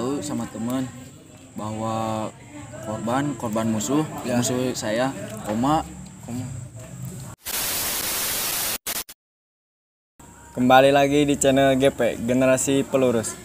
tahu sama teman bahwa korban musuh saya koma. Kembali lagi di channel GP Generasi Pelurus.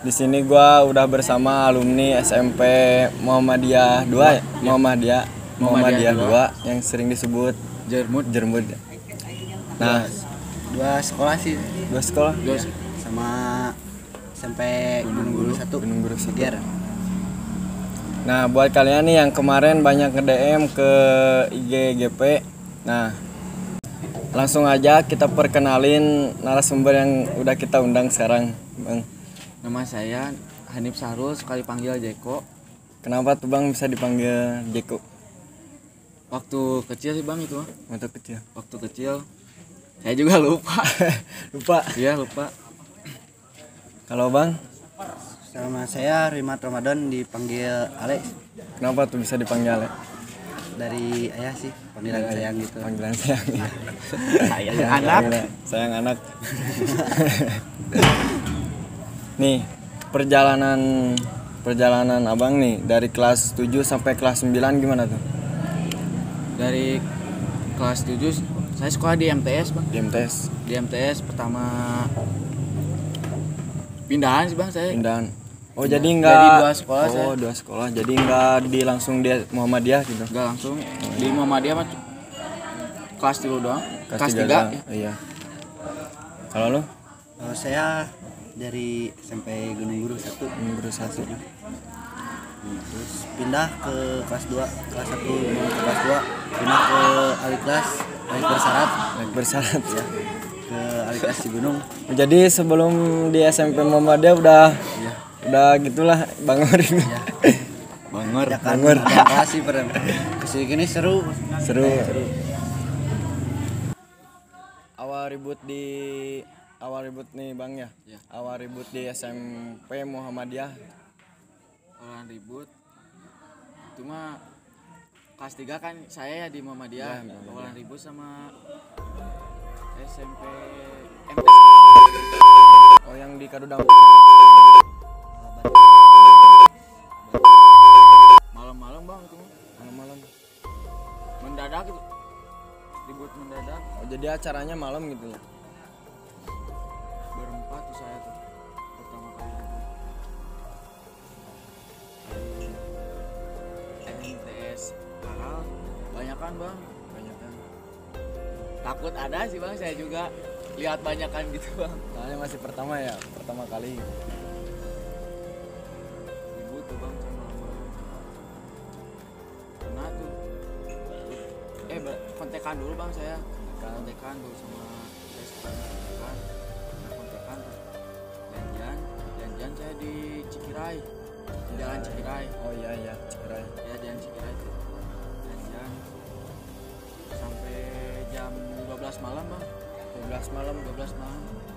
Di sini gua udah bersama alumni SMP Muhammadiyah 2 ya? Muhammadiyah 2 yang sering disebut Jermut. Nah, dua sekolah sih. dua sekolah Sama sampai Gunung Guru 1. Biar. Nah, buat kalian nih yang kemarin banyak nge-DM ke IG GP. Nah, langsung aja kita perkenalin narasumber yang udah kita undang sekarang, Bang. Nama saya Hanif Sahrul, sekali panggil Jeko. Kenapa tuh Bang bisa dipanggil Jeko? Waktu kecil sih Bang itu. Waktu kecil. Waktu kecil saya juga lupa. Iya, lupa. Kalau Bang, Sama saya Rimat Ramadan dipanggil Ale. kenapa tuh bisa dipanggil Ale? Dari ayah sih, panggilan sayang gitu. Panggilan sayang. Sayang anak. Sayang anak. Nih, perjalanan Abang nih dari kelas 7 sampai kelas 9 gimana tuh? Dari kelas 7 saya sekolah di MTS Bang. Di MTS. Di MTS pertama pindahan sih Bang saya. Pindahan. Oh, Pindah. jadi enggak Jadi dua sekolah saya. dua sekolah. Jadi enggak langsung di Muhammadiyah gitu. Enggak langsung di Muhammadiyah mah kelas 3 doang. Kelas 3. doang. Iya. Kalau lu? Kalau saya dari SMP Gunung Guru 1. Guru 1. Terus pindah ke kelas 2, kelas 1 mau ke kelas 2, pindah ke Aliklas bersyarat Bersyarat ya. ke Aliklas Cigunung. Jadi sebelum di SMP Muhammadiyah udah gitulah Bangor ini. Bangor. Bangor. Makasih pada kesini gini seru. Awal ribut nih Bang ya. Awal ribut di SMP Muhammadiyah. Orang ribut. Cuma kelas 3 kan saya ya di Muhammadiyah. Orang ribut sama SMP MTS. Oh, yang di Kadudang. Malam-malam Bang itu. Malam-malam. Mendadak itu. Ribut mendadak. Oh, jadi acaranya malam gitu ya. Berempat tuh saya tuh pertama kali ribut. MTS Karal banyakan Bang. Takut ada sih Bang, saya juga lihat banyakan gitu Bang. Soalnya masih pertama kali. Ribut tuh Bang sama karena tuh kontekan dulu Bang saya. Kontekan dulu sama saya kontekan. Kontekan tuh. Janjian saya di Cikirai. Di Jalan Cikirai. Oh iya, Cikirai. Ya, Jalan Cikirai tuh. Janjian sampai jam 12 malam Bang. 12 malam.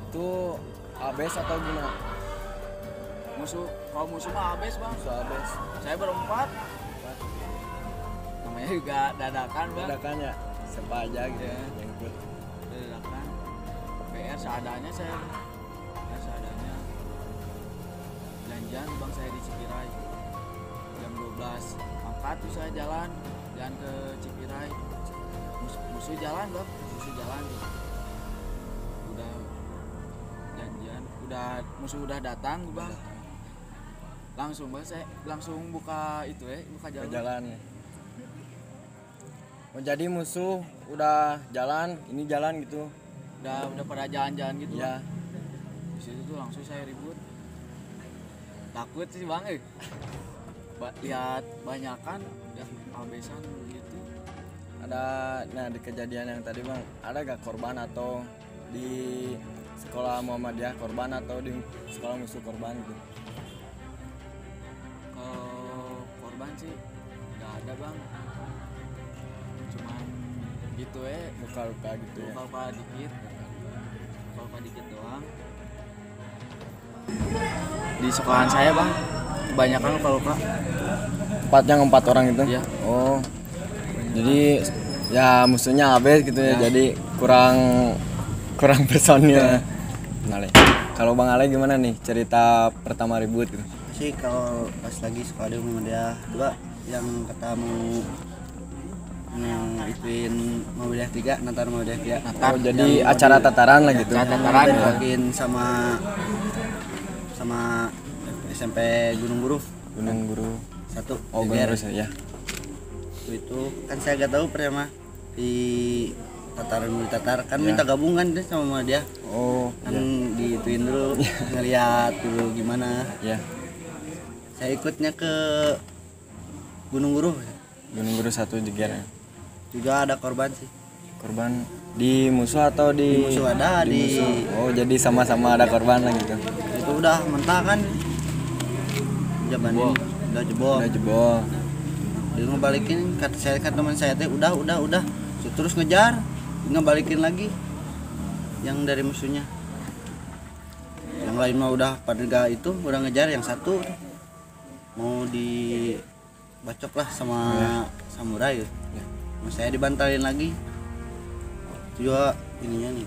Itu abes atau gimana? Kalau musuh mah abes Bang. Abes. Saya berempat. Namanya juga dadakan Bang. Dadakan ya. Siapa aja gitu ya yang ikut. Dadakan. PR seadanya saya. Ya seadanya. Janjian Bang saya di Cikirai. Jam 12 angkat tuh saya jalan ke Cikirai. Musuh jalan Bang. Udah janjian, musuh udah datang Bang. Langsung Bang saya buka jalan. Ya. Oh, jadi musuh udah jalan, ini jalan gitu. Udah pada jalan-jalan gitu. Ya. Di situ tuh langsung saya ribut. Takut sih Bang. Lihat banyakan udah abesan gitu. Di kejadian yang tadi Bang, ada gak korban atau di sekolah Muhammadiyah korban atau di sekolah musuh korban gitu? Kalau korban sih nggak ada bang, cuman gitu Luka-luka gitu ya. luka dikit doang. Di sekolahan saya bang kebanyakan luka. Yang 4 orang itu? Iya. Oh. Jadi ya musuhnya habis gitu ya. Ya. Jadi kurang personil. Ale. Kalau Bang Ale gimana nih cerita pertama ribut gitu? Sih kalau pas lagi sekolah di Muhammadiyah 2 yang kata mau ituin Muhammadiyah 3, Natar Muhammadiyah 3. Oh, jadi acara tataran lah gitu. Acara tataran ya. Bikin sama SMP Gunung Guru Gunung Guru. 1. Oh, Gunung Guru ya. Itu kan saya gak tahu pertama di tataran kan Ya. minta gabungan deh sama dia. Oh, Kan ya. diituin dulu, ngeliat dulu gimana. Ya. Saya ikutnya ke Gunung Guru. Gunung Guru 1 juga ya. Juga ada korban sih. Korban di musuh atau di Di musuh ada, di- musuh. Oh, jadi sama-sama ada korban lah gitu. Itu udah mentah kan. Jabanin udah jebol. Udah jebol. Dia ngebalikin kata teman saya teh udah. Terus ngejar, ngebalikin lagi yang dari musuhnya. Yang lain mah udah pada itu udah ngejar, yang satu mau dibacok lah sama samurai gitu. Mau saya dibantalin lagi. Itu juga ininya nih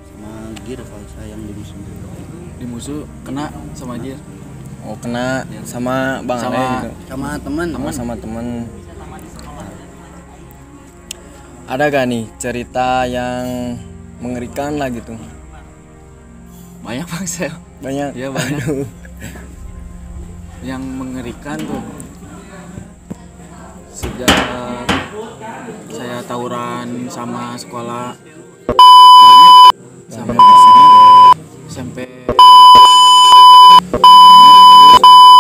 sama gear kalau saya yang di musuh. Di musuh kena sama dia. Oh, kena sama Bang Sama- Ale gitu. Sama teman. Sama temen. Ada gak nih cerita yang mengerikan lah gitu? Banyak bang saya. Banyak. Iya, banyak. Aduh. Yang mengerikan tuh sejak saya tawuran sama sekolah sampai SMP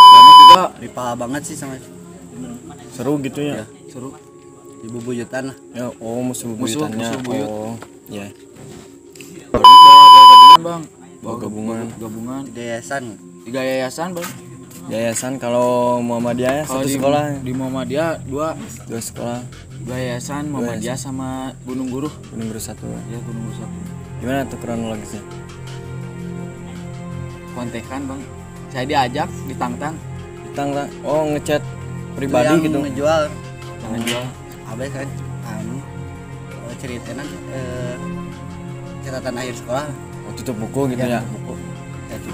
banyak juga Ripa banget sih sama Seru gitu ya? seru. ibu buyutan lah. Ya, oh musuh Musuh buyutannya. buyut. Oh, ya. Banyak bawa gabungan bang, Bawa gabungan. gabungan Di yayasan. tiga yayasan bang. Yayasan kalau Muhammadiyah Kalau satu di sekolah, di Muhammadiyah dua 2 sekolah, yayasan Muhammadiyah sama Gunung Guru. Gunung Guru 1. Ya Gunung Guru 1. Gimana tuh kronologisnya? Kontekan bang, saya diajak ditantang Tang, oh ngechat pribadi Itu yang gitu. ngejual jangan jual. abis kan ceritain aja catatan akhir sekolah. Oh, tutup buku gitu ya. buku. Ya, tuh.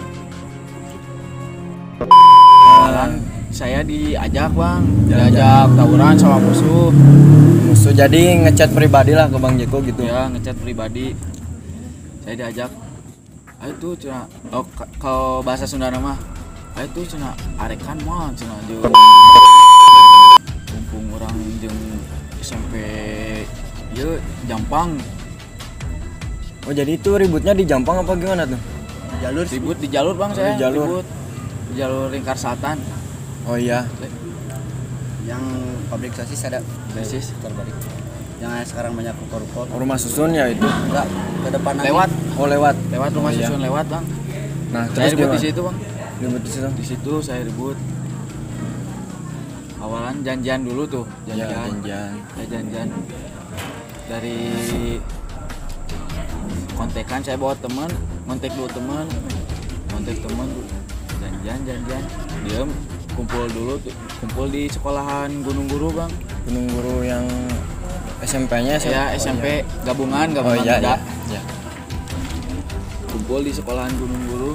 Malam saya diajak bang, diajak tawuran sama musuh. Musuh jadi ngechat pribadi lah ke Bang Jeko gitu. Ya ngechat pribadi. Saya diajak. Ayo tuh cina. Oh kalau bahasa Sunda mah. Ayo tuh cina arekan mah cina jeung kumpung orang jeung SMP ieu Jampang. Oh, jadi itu ributnya di Jampang apa gimana tuh? Jalur sih. Ribut di jalur bang saya. Di jalur. Ribut di jalur Lingkar Selatan. Oh iya. Yang pabrik sosis ada Sosis. terbalik. Yang sekarang banyak ruko-ruko. Oh, rumah susun ya itu. Enggak ke depan lagi. Lewat Oh, lewat. lewat rumah Oh, iya. susun lewat bang. Nah, Saya terus ribut di gimana? situ bang. Ribut di situ. Di situ saya ribut. Awalan janjian dulu tuh, Ya, janjian. janjian. Saya janjian dari kontekan saya bawa teman, kontek dua teman, janjian, diem, kumpul dulu, kumpul di sekolahan Gunung Guru bang. Gunung Guru yang SMP-nya Saya SMP gabungan Oh iya, muda. iya. Kumpul di sekolahan Gunung Guru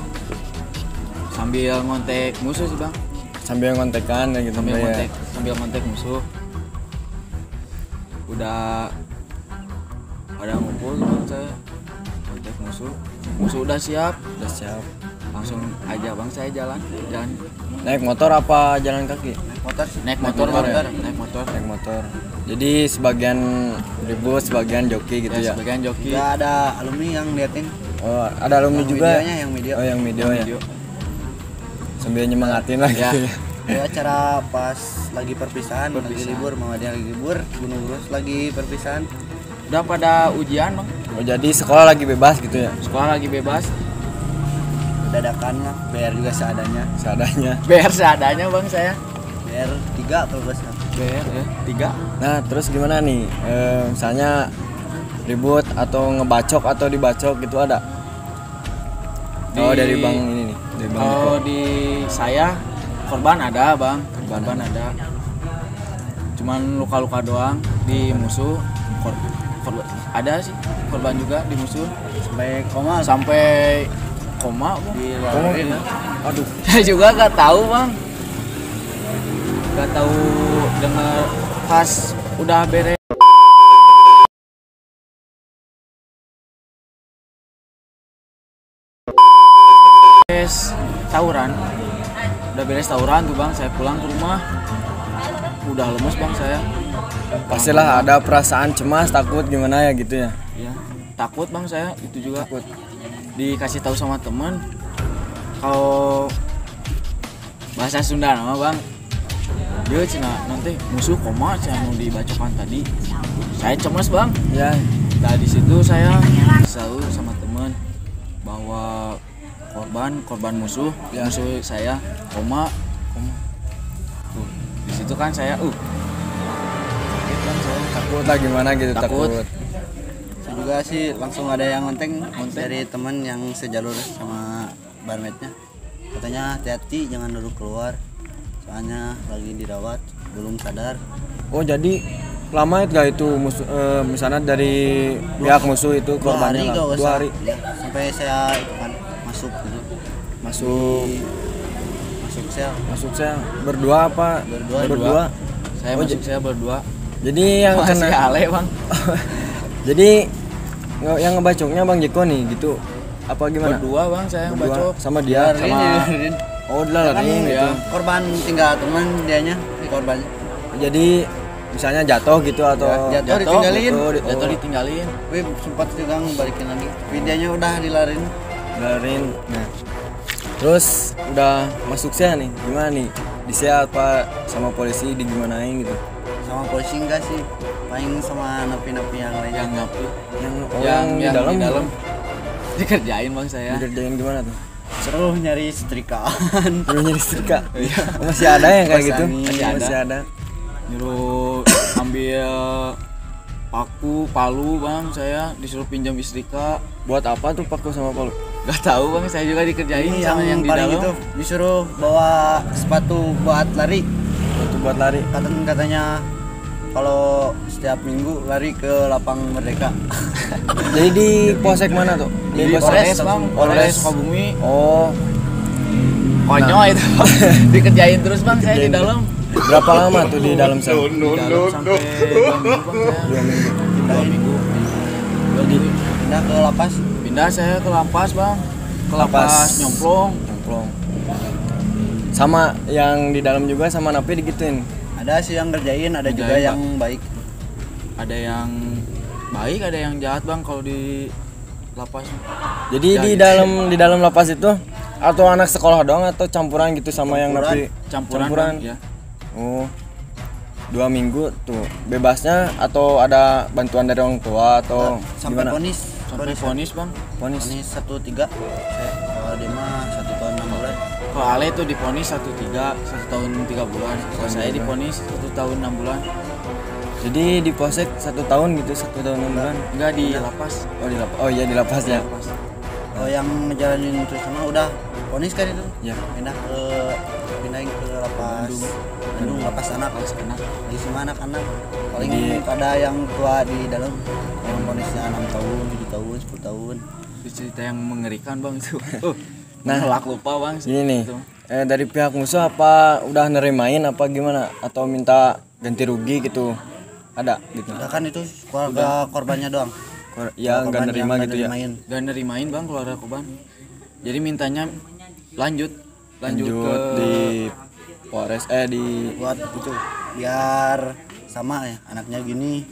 sambil ngontek musuh sih bang. Sambil ngontekan kayak gitu. ya. Sambil ngontek musuh. Udah ada ngumpul bang saya kontek musuh udah siap, Udah siap. langsung aja bang saya jalan Naik motor apa jalan kaki? Motor sih. naik motor motor ya? naik motor Naik motor. Jadi sebagian ribut, sebagian joki gitu ya, ya. sebagian joki. Juga ada alumni yang liatin. Oh, ada alumni Yang juga. videonya, yang video. Oh, yang video ya. Video. Sambil nyemangatin lah Ya. gitu ya. Itu acara pas lagi perpisahan, lagi Perpisahan. libur, Muhammadiyah lagi libur, Gunung Guru lagi perpisahan. Udah pada ujian bang. Oh jadi sekolah lagi bebas gitu ya? Sekolah lagi bebas. Dadakan lah, bayar juga seadanya. Seadanya. BR seadanya bang saya. Bayar 3 kalau nggak salah. BR ya 3. Nah terus gimana nih? Misalnya ribut atau ngebacok atau dibacok gitu ada? Oh dari bang ini nih, dari bang Jiko. Kalau di saya korban ada bang, korban ada. Cuman luka-luka doang di musuh. Ada sih korban juga di musuh sampai koma bang. Dilarin. Aduh. Saya juga nggak tahu bang, nggak tahu dengar pas udah beres tawuran, tuh bang, saya pulang ke rumah udah lemes bang saya. Pastilah ada perasaan cemas, takut gimana ya gitu ya. Ya takut bang saya, itu juga Takut. dikasih tahu sama temen kalau bahasa Sunda nama bang, dia cina nanti musuh koma saya mau dibacokan tadi. Saya cemas bang. Ya. Nah di situ saya selalu sama temen bahwa korban musuh Ya. musuh saya koma. Tuh, di situ kan saya sakit kan saya. Takut lah gimana gitu, Takut. takut. Saya juga sih langsung ada yang ngontek dari teman yang sejalur sama barmaidnya. Katanya hati-hati jangan duduk keluar, soalnya lagi dirawat belum sadar. Oh jadi lama gak itu musuh, misalnya dari pihak musuh itu 2 hari korbannya lah? kalau nggak 2 salah. hari Ya, sampai saya itu kan masuk gitu. masuk Masuk sel. masuk saya berdua apa? Berdua. Saya Oh, masuk saya berdua. Jadi yang Masih kena ale bang. jadi yang ngebacoknya Bang Jiko nih gitu apa gimana? Berdua bang saya yang Berdua. bacok. Sama dia sama Dilarin. oh Kan dilalarin gitu. ya. korban tinggal teman dianya, korbannya. Jadi misalnya jatuh gitu atau Ya, jatuh ditinggalin. Jatuh ditinggalin. Wih, sempat juga balikin lagi. Videonya udah dilarin. dilalarin. Nah. Terus udah masuk saya nih. Gimana nih? Disia apa sama polisi digimanain gitu? Sama polisi enggak sih, paling sama napi-napi yang lain. Yang ngapi. Yang di dalam dikerjain bang saya. dikerjain gimana tuh? Seru nyari setrikaan. Lu nyari setrika. Masih ada yang kayak gitu? Masih Masih ada. Nyuruh ambil palu bang, saya disuruh pinjam istrika. Buat apa tuh paku sama palu? Gak tahu bang, saya juga dikerjain Ini sama yang di paling dalam. itu disuruh bawa sepatu buat lari. Untuk buat lari. Katanya kalau setiap minggu lari ke lapang Merdeka. Jadi di polsek mana tuh? Di Polres bang, Polres Sukabumi. Oh, Konyol itu. Dikerjain terus bang saya di dalam. berapa lama tuh di dalam sel? Di dalam sampai 2 minggu bang saya. 2 minggu. Pindah ke lapas. Pindah saya ke Lapas bang. Ke Lapas. Lapas Nyomplong. Nyemplung. Sama yang di dalam juga sama napi digituin. Ada sih yang ngerjain, ada juga Ngerjain, yang baik. Ada yang baik, ada yang jahat bang kalau di lapas. Jadi Ya, di gitu. dalam lapas itu atau anak sekolah doang atau campuran gitu sama yang napi? Campuran. Campuran. Bang, ya. Oh. 2 minggu tuh bebasnya atau ada bantuan dari orang tua atau Sampai gimana? ponis. Sampai vonis bang. Ponis. Ponis 1-3. Kalau dia mah 1 tahun 6 bulan. Kalau Ale itu diponis 1 tahun 3 bulan. Kalau saya diponis 1 tahun 6 bulan. Jadi di polsek 1 tahun gitu, 1 tahun 6 bulan. Enggak di lapas. Oh di lapas. Oh iya di lapas ya. Lapas. Kalau yang ngejalanin terus sama udah ponis kan itu. Ya. Pindahin ke lapas Bandung, lapas anak. Lapas anak. Lagi semua anak-anak. Paling Jadi- ada yang tua di dalam yang ponisnya 6 tahun, 7 tahun, 10 tahun. Itu cerita yang mengerikan bang itu. Nah, Ngelak lupa bang. Ini nih. Itu. Dari pihak musuh apa udah nerimain apa gimana atau minta ganti rugi gitu? Ada gitu. Udah kan itu keluarga korbannya doang. Ya Korban nggak nerima yang gitu ya. nerimain. Gak nerimain bang keluarga korban. Jadi mintanya lanjut Lanjut ke di Polres di Buat itu biar sama ya anaknya gini,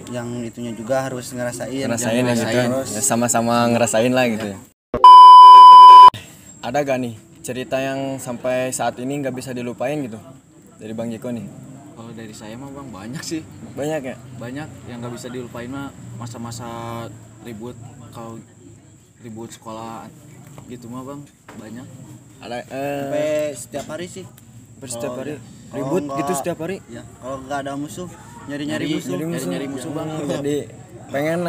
yang itunya juga harus ngerasain. ngerasain ya gitu. Terus Ya, sama-sama ngerasain lah gitu ya. Ada gak nih cerita yang sampai saat ini nggak bisa dilupain gitu dari Bang Jiko nih? Kalau dari saya mah bang banyak sih, Banyak ya? banyak yang nggak bisa dilupain mah masa-masa ribut. Kalau ribut sekolah gitu mah bang banyak. Ada Sampai setiap hari sih. setiap hari Kalau ribut enggak- gitu setiap hari. Ya, kalau nggak ada musuh, nyari-nyari musuh. Nyari musuh bang. Jadi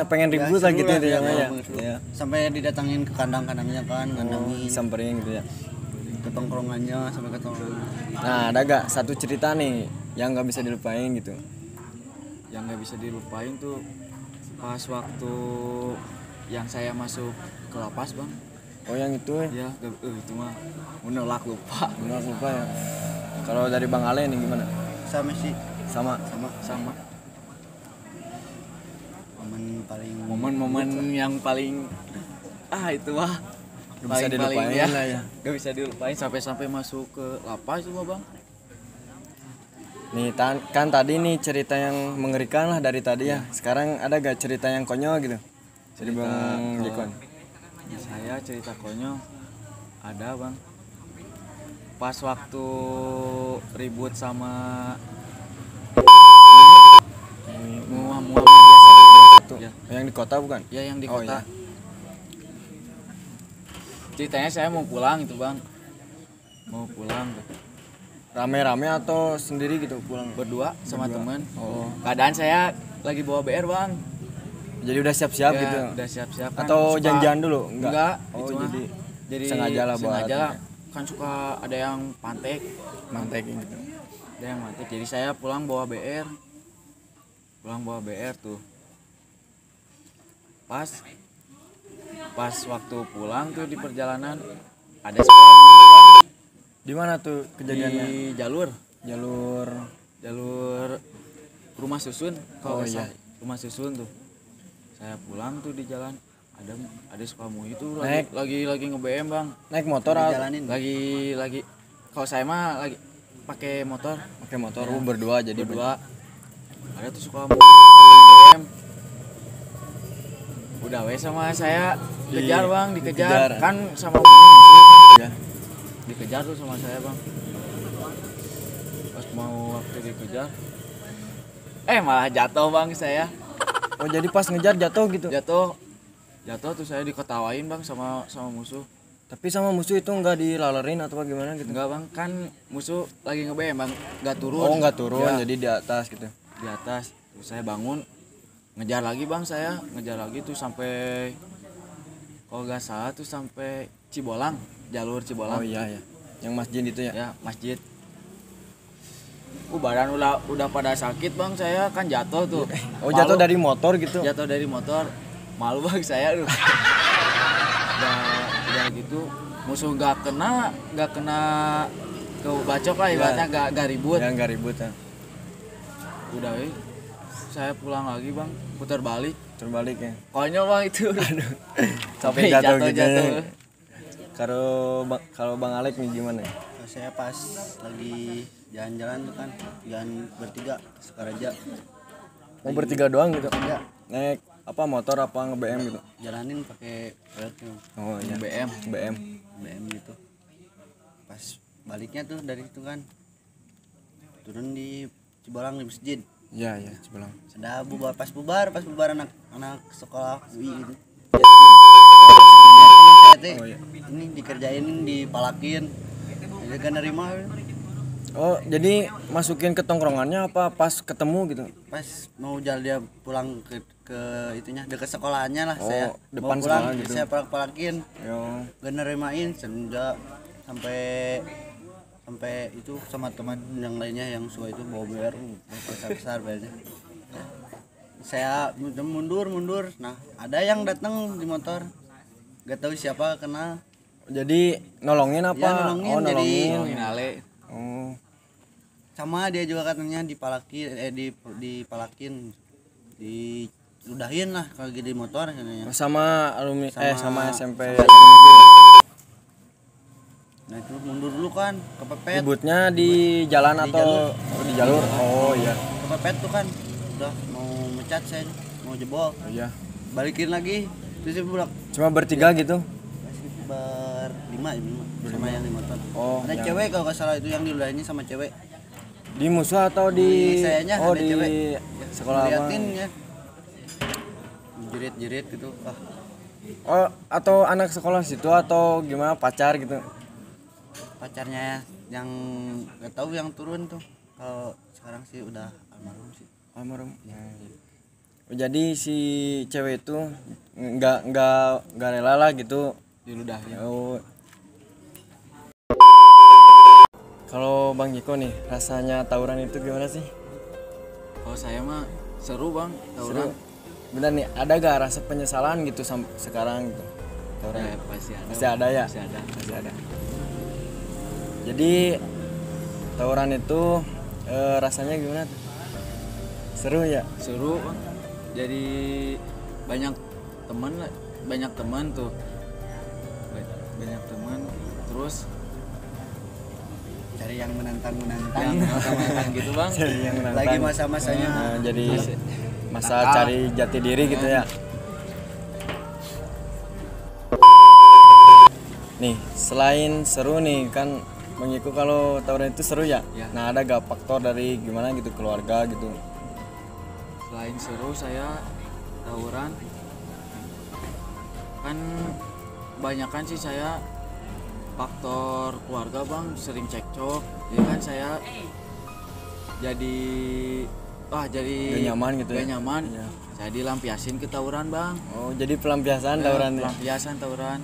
pengen ribut lah seru gitu lah, ya ya, ya. seru. Ya. Sampai didatangin ke kandang-kandangnya kan, ngandangin Samperin gitu ya. ke tongkrongannya sampai ke tongkrongan. Nah, ada gak satu cerita nih yang nggak bisa dilupain gitu? Yang nggak bisa dilupain tuh pas waktu yang saya masuk ke lapas bang. Oh, yang itu ya. Ya itu mah menolak lupa. Benar lupa ya. Kalau dari Bang Ale nih gimana? Sama sih, Sama. Sama momen paling momen-momen yang paling itu mah Nggak bisa dilupain lah ya. Gak bisa dilupain sampai masuk ke lapas itu mah bang. Nih kan tadi nih cerita yang mengerikan lah dari tadi ya. Sekarang ada gak cerita yang konyol gitu? Jadi Bang Jekon. Saya cerita konyol ada bang. Pas waktu ribut sama muah biasa Tuh, ya. yang di kota bukan? Ya yang di Oh, kota. iya. Ceritanya saya mau pulang itu bang. Mau pulang tuh. Rame-rame atau sendiri gitu pulang? Berdua sama Berdua. temen. Oh. Keadaan saya lagi bawa BR bang. Jadi udah siap-siap Ya, gitu. Udah siap-siap kan. Atau Suka- janjian dulu? Enggak. Oh, itu mah. jadi sengaja lah buat sengaja lah. Kan suka ada yang pantek. mantek gitu. Ada yang mantek. Jadi saya pulang bawa BR. Pulang bawa BR tuh. Pas waktu pulang tuh di perjalanan ada sekolah Di mana tuh kejadiannya? di jalur Jalur rumah susun Oh, kalau nggak iya. salah. Rumah susun tuh saya pulang tuh di jalan ada Sukamo itu Naik. lagi nge-BM bang, naik motor atau jalanin. lagi kalau saya mah lagi pakai motor pakai motor? Oh, berdua jadi berdua. Ada tuh Sukamo lagi nge-BM, udah wes sama saya kejar bang, dikejar dikejar. kan sama musuh. Ya. Dikejar tuh sama saya bang. Pas mau waktu dikejar malah jatuh bang saya. Oh, jadi pas ngejar jatuh gitu. Jatuh tuh saya diketawain bang sama musuh. Tapi sama musuh itu nggak dilalerin atau gimana gitu? Enggak bang, kan musuh lagi nge-BM bang, nggak turun. Oh, nggak turun, Ya, jadi di atas gitu. di atas. Terus saya bangun, ngejar lagi bang, saya ngejar lagi tuh sampai kalau nggak salah tuh sampai Cibolang, jalur Cibolang. Oh iya ya. Yang masjid itu ya. Ya masjid. Badan udah pada sakit bang, saya kan jatuh tuh. Oh, jatuh dari motor gitu. Jatuh dari motor, malu bang saya tuh. udah gitu, musuh nggak kena ke bacok lah ibaratnya, nggak ribut. Ya nggak ribut ya. Udah saya pulang lagi bang, putar balik. Terbalik ya. Konyol bang itu. Sampai jatuh gitu. Ya. Kalau Bang Alek nih gimana? Kalau saya pas lagi jalan-jalan tuh kan, jalan bertiga Sukaraja. Mau bertiga doang gitu? Bertiga Naik apa motor apa nge-BM gitu? jalanin pakai truk Oh iya. BM. BM. BM gitu. Pas baliknya tuh dari itu kan turun di Cibolang di masjid. Iya iya, Cibolang. Ada pas bubar anak sekolah UI gitu. Oh, iya. Ini dikerjain, dipalakin. Dia gak nerima. Oh, jadi masukin ke tongkrongannya apa pas ketemu gitu? Pas mau jalan dia pulang ke itunya dekat sekolahannya lah. Oh, Saya depan mau pulang, sekolah gitu. saya palakin. Yo. Gak nerimain senja sampai itu sama teman yang lainnya yang suka itu bawa BR besar banyak. Saya mundur. Nah, ada yang datang di motor. Gak tahu siapa kenal. Jadi nolongin apa? Ya, nolongin, Oh, nolongin. Nolongin Ale. Oh. Sama dia juga katanya dipalakin, diludahin lah kalau di motor katanya. Sama alumni sama Sama- SMP. Nah itu mundur dulu kan, kepepet. Ributnya di jalan Di atau di jalur? Oh iya. Kepepet tuh kan, udah mau mecat saya, mau jebol, Oh iya. balikin lagi. Terus dia pulang. Cuma bertiga gitu. Masih berlima sama yang di motor. Oh, Ada yang- cewek kalau nggak salah itu yang diludahinnya sama cewek. Di musuh atau di sayanya oh ada di cewek. sekolah abang? Liatin ya. Jerit-jerit gitu. Ah, Oh, atau anak sekolah situ atau gimana pacar gitu? pacarnya ya, yang nggak tahu yang turun tuh. Kalau sekarang sih udah almarhum sih. Almarhum. Oh, jadi si cewek itu nggak rela lah gitu. diludahnya. Oh. Kalau Bang Jiko nih, rasanya tawuran itu gimana sih? Kalau saya mah seru bang tawuran. Bener nih, ada gak rasa penyesalan gitu sekarang gitu? Tawuran. Ya, pasti ada. Pasti ada ya? Pasti ada. Pasti ada. Jadi tawuran itu rasanya gimana tuh? Seru ya? Seru bang. Jadi banyak teman tuh. Banyak teman. Terus Cari yang menantang yang teman gitu bang. Jadi yang menantang. lagi masa-masanya. Jadi masa Nakal. cari jati diri gitu ya. Nih, selain seru nih kan mengikut kalau tawuran itu seru ya. Ya. Nah, ada gak faktor dari gimana gitu keluarga gitu? Selain seru saya tawuran kan banyakan sih saya faktor keluarga bang, sering cekcok jadi kan saya jadi Gak nyaman gitu ya? gak nyaman. Iya. Saya dilampiasin ke tawuran bang. Oh, jadi pelampiasan tawuran ya? Pelampiasan tawuran,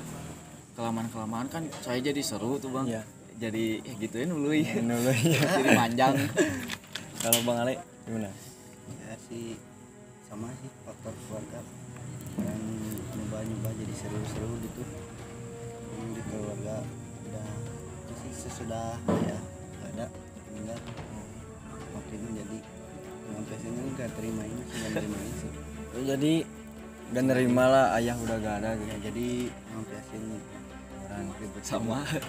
kelamaan kan saya jadi seru tuh bang. Iya. Jadi ya gituin dulu ya. Dulu ya. Jadi panjang. Kalau Bang Ale gimana? Ya sih sama sih faktor keluarga dan nyoba jadi seru-seru gitu. Di keluarga udah itu sih sesudah ya nggak ada meninggal makin jadi biasanya nggak terima ini sih nggak terima ini sih. Oh, jadi gak nerima lah ayah udah gak ada gitu. Ya, jadi biasanya orang ribut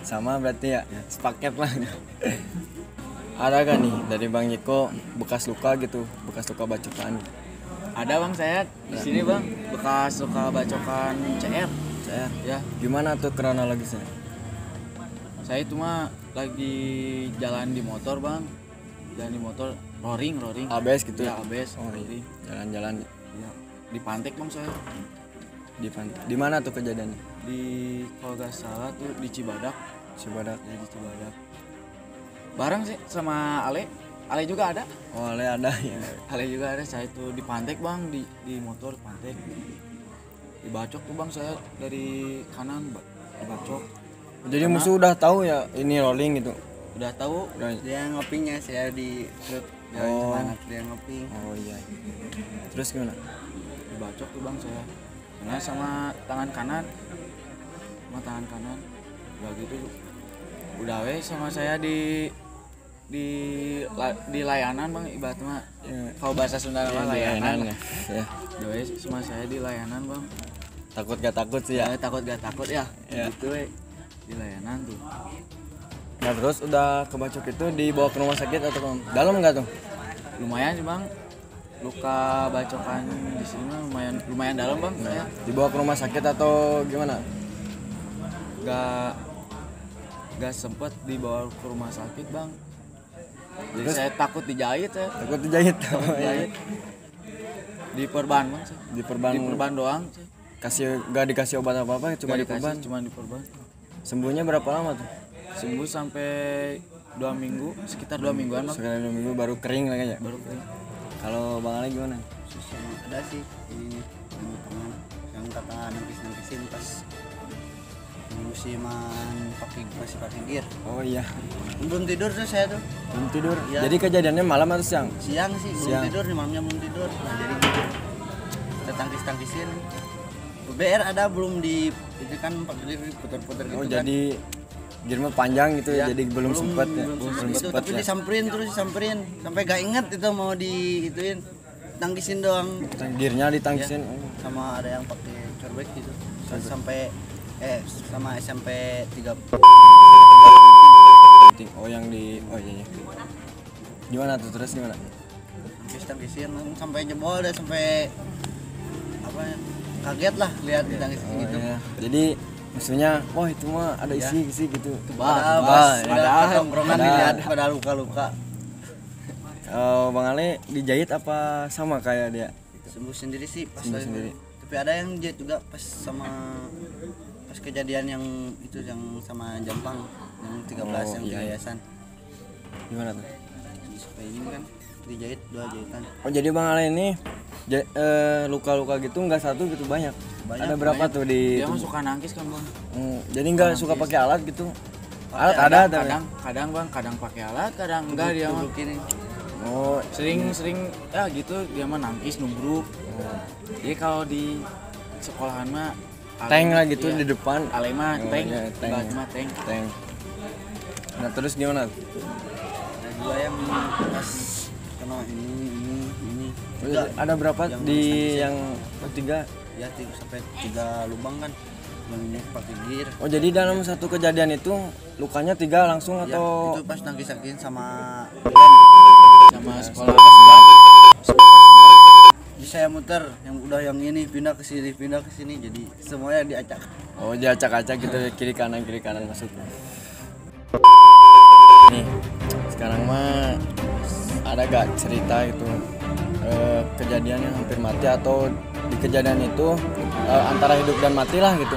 Sama berarti ya, sepaket lah. Ada gak nih dari Bang Jiko bekas luka gitu, bekas luka bacokan? Ada bang saya di sini bang bekas suka bacokan CR. Ya, Gimana tuh kronologisnya? saya itu mah lagi jalan di motor bang, jalan di motor roaring. ABS gitu Ya ya? abes, Oh iya, roaring. jalan-jalan Ya, di Pantek bang saya, di pantai. Di mana tuh kejadiannya? di kalau nggak salah tuh di Cibadak, Cibadak. ya di Cibadak. Bareng sih sama Ale juga ada, Oh, Ale ada ya. Ale juga ada. Saya tuh di Pantek bang, di motor Pantek, dibacok tuh bang saya dari kanan, dibacok. Jadi musuh udah tahu ya ini rolling gitu. Udah tahu, Udah. dia ngopinya saya di truk ya Oh. semangat dia ngopi. Oh iya. Terus gimana? dibacok tuh bang saya. Karena sama tangan kanan, udah gitu udah sama saya di layanan bang, ibarat mah Ya, kalau bahasa Sunda mah di layanan. ya. Ya. Udah sama saya di layanan bang. Takut gak takut sih ya. Takut gak takut ya, Ya. gitu di layanan tuh. Nah, terus udah kebacok itu dibawa ke rumah sakit atau ke dalam nggak tuh? Lumayan sih bang, luka bacokan di sini mah lumayan dalam bang. Saya Dibawa ke rumah sakit atau gimana? gak sempet dibawa ke rumah sakit bang. Jadi Terus? saya takut dijahit ya. Takut dijahit. Oh, iya. Dijahit. Di perban bang saya. Di perban. Di perban doang saya. Gak dikasih obat apa-apa, cuma di perban. Cuma di perban. Sembuhnya berapa lama tuh? Sembuh sampai 2 minggu, sekitar 2 mingguan bang. Sekali 2 minggu baru kering lah kayaknya. Baru kering. Kalau Bang Ale gimana? Susah ada sih ini yang teman yang kata nangkisin pas musiman masih pakai gear. Oh iya. Belum tidur tuh saya tuh. Belum tidur. Iya. Jadi kejadiannya malam atau siang? Siang sih belum Siang. tidur nih, malamnya belum tidur. Nah, jadi gitu. Kita tangkisin. BR ada belum di itu kan pakai putar-putar gitu Oh, kan. jadi gearnya panjang gitu ya, Ya, jadi belum sempat ya. belum Belum itu, sempat tapi ya. disamperin sampai gak inget itu mau diituin, tangkisin doang. Gearnya ditangkisin. Sama ada yang pakai corbek gitu. Sampai sama SMP 3. Oh, yang di iya. Gimana tuh terus gimana? Tangkisin sampai jebol deh, sampai apa ya, kaget lah lihat ditangkisin Oh, gitu. iya. Jadi maksudnya, wah itu mah ada isi gitu. Padahal pas Padahal tongkrongan padahal. dilihat pada luka-luka. Bang Ale dijahit apa sama kayak dia? Sembuh sendiri sih pas Sembuh lagi. sendiri. Tapi ada yang jahit juga pas kejadian yang itu yang sama Jampang yang 13 yang di iya. yayasan. Gimana tuh? Di supaya ini kan dijahit 2 jahitan. Oh jadi Bang Ale ini luka-luka gitu nggak satu gitu banyak. Banyak, Ada berapa banyak. tuh di Dia mah tubuh? suka nangkis kan bang. Jadi nggak suka pakai alat gitu? Alat Pakai ada tapi. Kadang bang, kadang pakai alat, kadang enggak dia mah. Kini Oh Sering ya gitu dia mah nangkis nubruk. Jadi kalau di sekolahan mah tank lah gitu iya. di depan. Ale mah Oh, tank, iya, tank. enggak cuma tank. Tank. Nah terus gimana? ada 2 yang pas kena ini. Juga Ada berapa yang di nangis-nangis. yang ketiga? ya 3 lubang kan. Yang ini pakai gear. Oh jadi dalam satu kejadian itu lukanya 3 langsung Ya, atau? itu pas nangis-nangis sama Sama sekolah. bisa saya muter yang ini pindah ke sini jadi semuanya diacak. Oh diacak-acak gitu kiri kanan masuk. Nih sekarang mah ada gak cerita itu kejadian yang hampir mati atau di kejadian itu antara hidup dan mati lah gitu?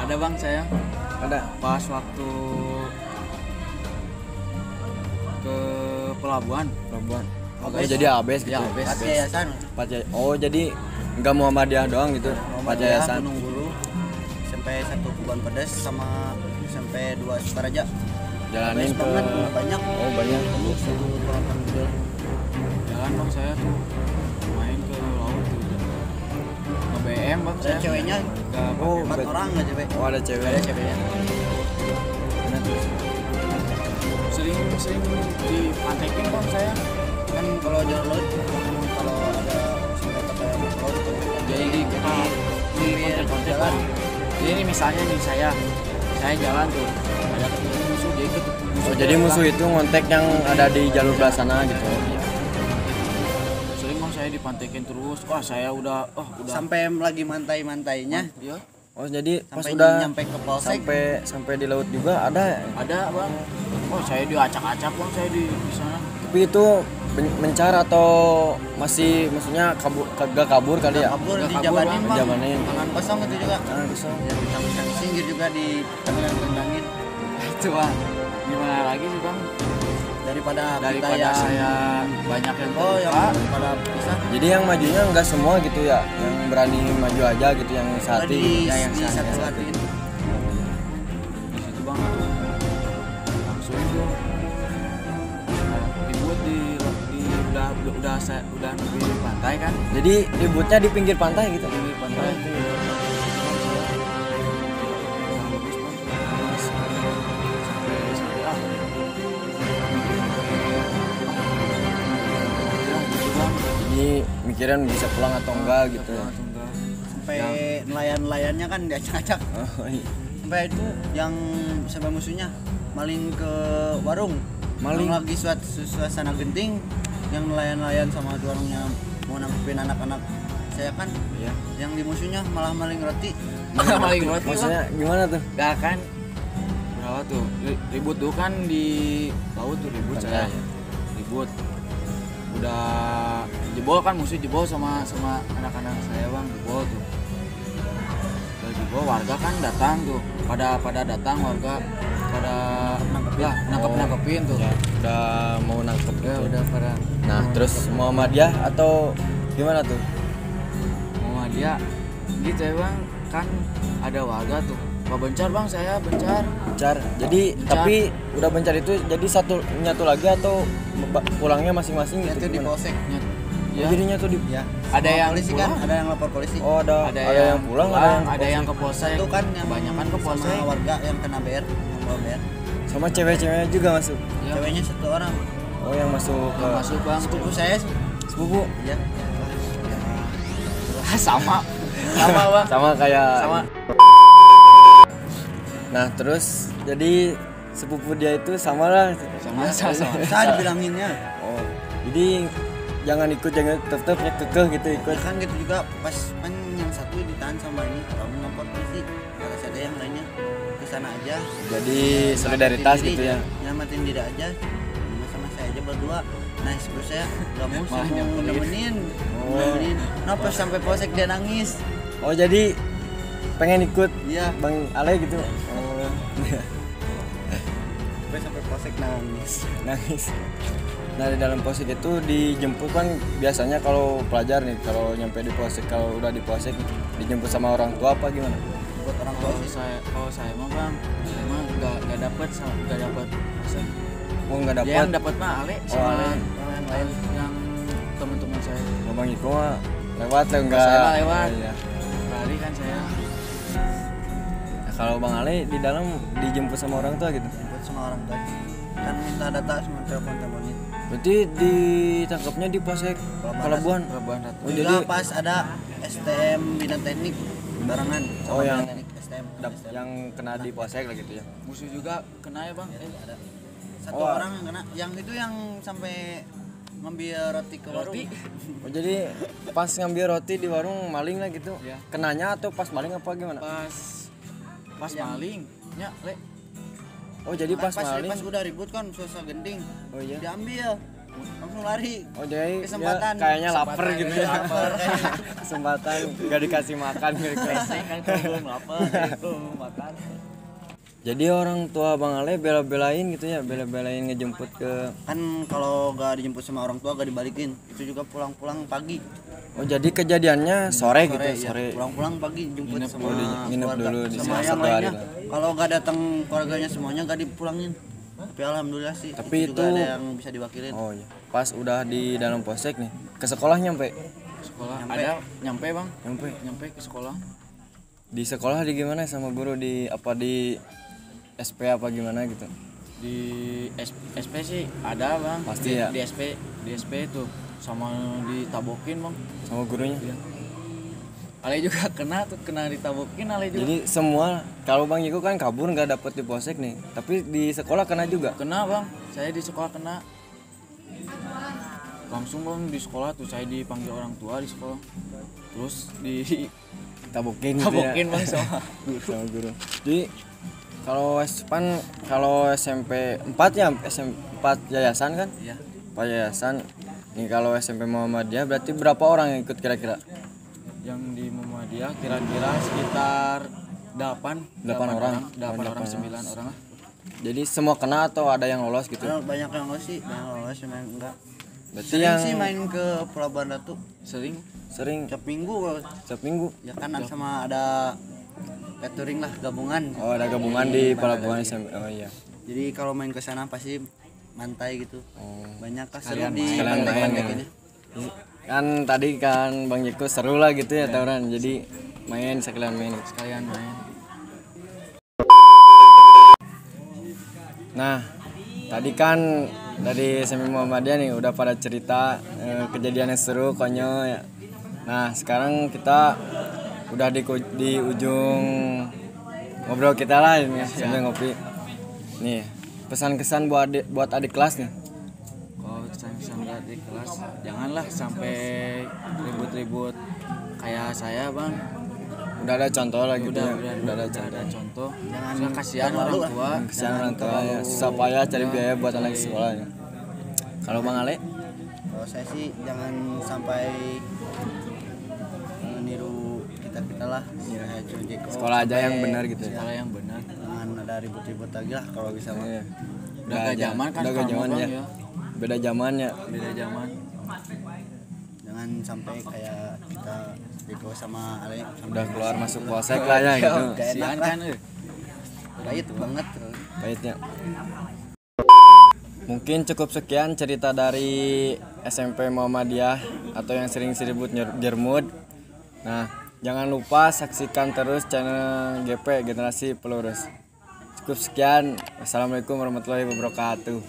Ada bang saya Ada. pas waktu ke pelabuhan. Oh jadi abes gitu. Ya, abes. Pas yayasan Oh jadi nggak Muhammadiyah doang gitu? Pajayasan. Gunung Bulu sampai 1 Kuban Pedas sama sampai 2 Sukaraja. Jalanin Abes ke. banget, banyak. Oh banyak. Satu peralatan mobil. Jalan bang saya tuh main ke laut tuh. Ke BM bang Ada saya. ceweknya Gak Oh, 4 orang nggak cewek. Oh ada cewek. Ada ceweknya. Nah, terus. sering dipantekin bang saya. Kan kalau jalan laut kalau ada sampai ke laut Jadi di kontek-kontek jalan. kan. Jadi ini misalnya nih saya jalan tuh ada ketemu musuh jadi Oh jadi musuh itu ngontek yang ada di jalur belah sana gitu. sering bang saya dipantekin terus. Wah saya udah Sampai lagi mantai-mantainya ya Oh jadi pas sampai udah nyampe ke polsek. sampai di laut juga ada. ada bang. Oh saya diacak-acak bang saya di sana. Tapi itu mencar atau masih maksudnya kagak kabur kali ya? Kabur Udah di kabur, jabanin Bang. bang. Dijabanin. Tangan kosong itu juga. Ah, kosong. Ya ditangkap singgir juga di tendangin Itu bang. Gimana lagi sih bang? daripada Daripada saya banyak yang oh yang terluka. daripada pisah. Jadi yang majunya nggak semua gitu ya, yang berani maju aja gitu, yang Di sehati. yang di sehati. satu-satuin. Di situ bang langsung tuh ribut di udah di pantai kan. Jadi ributnya di pinggir pantai gitu. Di pantai. Jadi mikirin bisa pulang atau enggak gitu. Sampai nelayan-nelayannya kan diacak-acak. Oh, iya. Sampai itu yang sampai musuhnya maling ke warung. Maling? Yang lagi suasana genting, yang nelayan-nelayan sama warungnya mau nangkepin anak-anak saya kan. Iya. Yang di musuhnya malah maling roti. Maling roti Maksudnya gimana tuh? gak kan berapa tuh ribut tuh kan di laut tuh ribut Pantai, saya ya. ribut udah jebol kan musuh jebol sama anak-anak saya bang jebol tuh udah jebol warga kan datang tuh pada datang warga pada nangkepin tuh Ya, udah mau nangkep ya gitu. udah pada Nah, terus Muhammadiyah atau gimana tuh? Muhammadiyah gitu ya bang kan ada warga tuh bencar bang saya bencar Bencar. Jadi Bencar. tapi udah bencar itu jadi nyatu lagi atau pulangnya masing-masing Itu gitu di gimana? polsek. Oh, ya jadi nyatu di. Ya. Ada Sama yang polisi pulang. kan, ada yang lapor polisi. Oh, ada yang pulang, ada yang ke polsek Itu kan yang kebanyakan ke polsek sama warga yang kena BR, yang bawa BR. sama cewek-ceweknya juga masuk. Ya, Ceweknya 1 orang. Oh, yang masuk ke yang masuk bang Sepupu saya sepupu. iya. sama bang Sama kayak sama Nah, terus jadi sepupu dia itu sama lah. sama Saya dibilanginnya. Oh. Jadi jangan tetap kekeh gitu ikut. Kan gitu juga pas kan yang satu ditahan sama ini, kamu lapor polisi. Kalau ada yang lainnya ke sana aja. Jadi solidaritas Nyelamatin gitu diri, ya. Nyelamatin diri aja. Sama saya aja berdua. Nah terus saya nggak mau Malah saya mau nemenin. Kenapa sampai polsek dia nangis? Oh jadi pengen ikut Iya. Bang Ale gitu. Oh. Sampai polsek nangis. Nangis. Nah di dalam polsek itu dijemput kan biasanya kalau pelajar nih kalau nyampe di polsek, kalau udah di polsek dijemput sama orang tua apa gimana? Buat orang tua sih. Kalau saya mah bang, saya mah nggak dapet polsek. Oh nggak dapat. Yang dapat mah Ale sama Ale. yang lain yang teman-teman saya. Bang Iko mah lewat lah enggak? Saya mah lewat. Oh, iya. Lari kan saya. Nah, kalau Bang Ale di dalam dijemput sama orang tua gitu. Buat sama orang tua. Kan minta data sama telepon-teleponin. Berarti ditangkapnya di polsek Pelabuhan. Pelabuhan Ratu. Oh, Juga jadi pas ada STM Bina Teknik barengan sama Oh, yang- Bina Teknik STM. yang kena di polsek lah gitu ya. Musuh juga kena ya bang. Ada satu Oh. orang yang kena, yang itu yang sampai ngambil roti ke warung. Oh jadi pas ngambil roti di warung maling lah gitu. Iya. Kenanya atau pas maling apa gimana? Pas maling, nya le. Oh jadi pas maling. Pas udah ribut kan susah gending. Oh iya. Diambil. Langsung lari. Oh jadi Kesempatan. dia kayaknya lapar gitu ya. Lapar. Kesempatan gak dikasih makan gitu. Kan belum lapar, itu makan. Jadi orang tua Bang Ale bela-belain gitu ya, bela-belain ngejemput ke. Kan kalau gak dijemput sama orang tua gak dibalikin. Itu juga pulang-pulang pagi. Oh jadi kejadiannya sore gitu, ya. sore. Pulang-pulang pagi jemput sama nginep keluarga. dulu di sama sana yang satu hari lainnya. lah. Kalau gak datang keluarganya semuanya gak dipulangin. Tapi alhamdulillah sih. Tapi juga itu- ada yang bisa diwakilin. Oh iya. Pas udah di dalam polsek nih, ke sekolah nyampe. Sekolah Nyampe. ada nyampe bang, Nyampe. nyampe ke sekolah. Di sekolah di gimana sama guru di apa di SP apa gimana gitu. Di SP sih ada bang. Pasti di, ya. Di SP itu sama ditabokin bang. Sama gurunya. Iya. Ale juga kena ditabokin Ale juga. Jadi semua kalau Bang Yiko kan kabur nggak dapet di polsek nih, tapi di sekolah kena juga. Kena bang, saya di sekolah kena. Langsung bang di sekolah tuh saya dipanggil orang tua di sekolah. Terus di Tabokin gitu ya. tabokin bang sama Sama guru. Jadi kalau SMP 4 ya SMP 4 yayasan kan? Iya. 4 yayasan. Nih kalau SMP Muhammadiyah berarti berapa orang yang ikut kira-kira? Yang di Muhammadiyah kira-kira sekitar 8 orang. 8 orang 9 orang lah. Jadi semua kena atau ada yang lolos gitu? Karena banyak yang lolos sih, banyak yang lolos yang enggak. Berarti Sering yang sih main ke Pelabuhan Ratu Sering sering tiap minggu setiap minggu. ya kan sama ada catering lah gabungan. Oh ada gabungan di pelabuhan SMP. Oh iya. Jadi kalau main ke sana pasti mantai gitu. Oh. Banyak lah seru Sekalian di sekalian main pantai-pantai ya. gini. Kan tadi kan Bang Jeko seru lah gitu ya tawuran. Jadi main sekalian main. sekalian main. Nah, tadi kan dari SMP Muhammadiyah nih udah pada cerita kejadian yang seru, konyol ya. Nah, sekarang kita udah di ujung ngobrol kita lah ini sambil ngopi. Nih, pesan-kesan buat adik kelas nih. Kalau kesan-kesan di kelas janganlah sampai ribut-ribut kayak saya bang. Udah ada contoh lah gitu ya. Udah ada contoh. Jangan kasihan orang tua. Kesian orang tua ya, susah payah cari biaya buat anak sekolah ya. Kalau Bang Ale? Kalau saya sih jangan sampai niru kita lah. Kayak Jeko. Sekolah aja yang Sampai benar gitu ya. Sekolah yang benar. Jangan ada ribut-ribut lagi lah kalau bisa mah. Iya. Udah gak zaman kan udah gak sekarang, zaman Bang, ya. ya. Beda zaman ya. Beda zaman. Jangan sampai kayak kita Jeko sama Ale Udah keluar masuk polsek lah ya gitu. Gak enak Kasihan lah. kan Pahit banget. Pahitnya. Mungkin cukup sekian cerita dari SMP Muhammadiyah atau yang sering disebut Jermud. Nah, jangan lupa saksikan terus channel GP Generasi Pelurus. Cukup sekian. Wassalamualaikum warahmatullahi wabarakatuh.